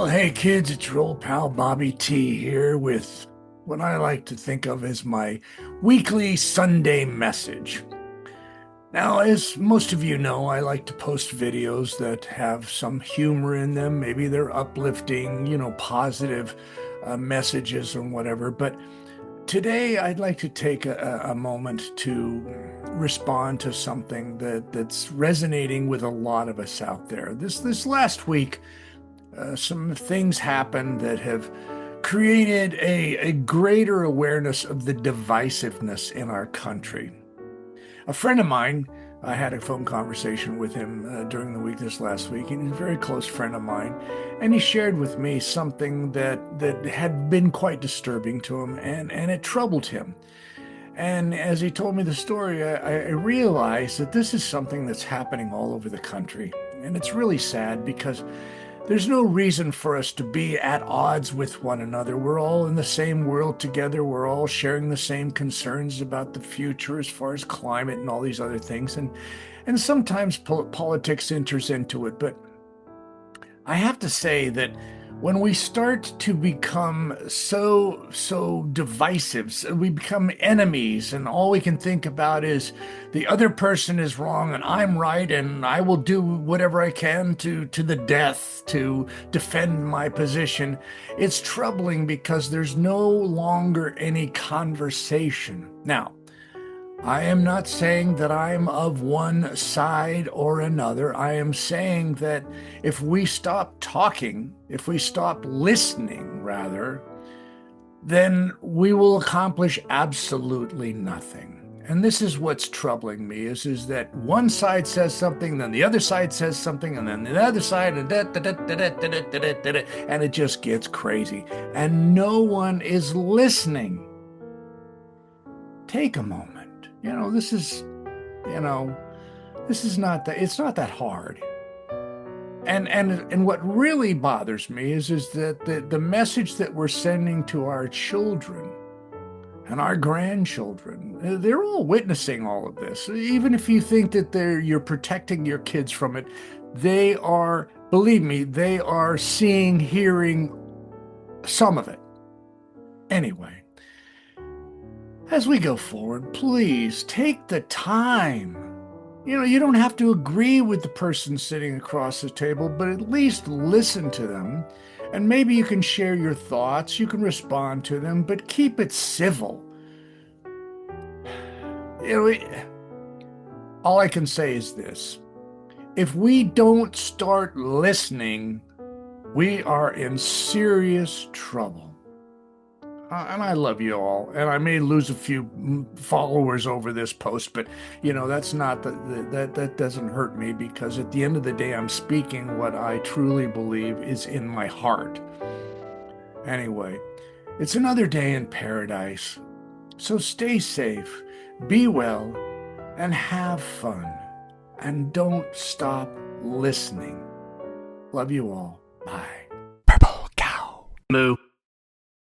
Well, hey kids, it's your old pal Bobby T here with what I like to think of as my weekly Sunday message. Now, as most of you know, I like to post videos that have some humor in them. Maybe they're uplifting, positive messages and whatever. But today I'd like to take a moment to respond to something that's resonating with a lot of us out there. This last week, some things happened that have created a greater awareness of the divisiveness in our country. A friend of mine, I had a phone conversation with him during the week this last week, and he's a very close friend of mine, and he shared with me something that had been quite disturbing to him, and it troubled him. And as he told me the story, I realized that this is something that's happening all over the country. And it's really sad because there's no reason for us to be at odds with one another. We're all in the same world together. We're all sharing the same concerns about the future as far as climate and all these other things. And sometimes politics enters into it. But I have to say that when we start to become so divisive, so we become enemies, and all we can think about is the other person is wrong and I'm right, and I will do whatever I can to the death to defend my position. It's troubling because there's no longer any conversation. Now, I am not saying that I'm of one side or another. I am saying that if we stop talking, if we stop listening, rather, then we will accomplish absolutely nothing. And this is what's troubling me is that one side says something, then the other side says something, and then the other side, and it just gets crazy. And no one is listening. Take a moment. This is not that, it's not that hard. And what really bothers me is that the message that we're sending to our children and our grandchildren, they're all witnessing all of this. Even if you think that you're protecting your kids from it, they are, believe me, they are seeing, hearing some of it. Anyway, as we go forward, please take the time. You don't have to agree with the person sitting across the table, but at least listen to them. And maybe you can share your thoughts, you can respond to them, but keep it civil. All I can say is this. If we don't start listening, we are in serious trouble. And I love you all, and I may lose a few followers over this post, but that's not that doesn't hurt me, because at the end of the day, I'm speaking what I truly believe is in my heart. Anyway, it's another day in paradise, so stay safe, be well, and have fun, and don't stop listening. Love you all. Bye. Purple cow. Moo.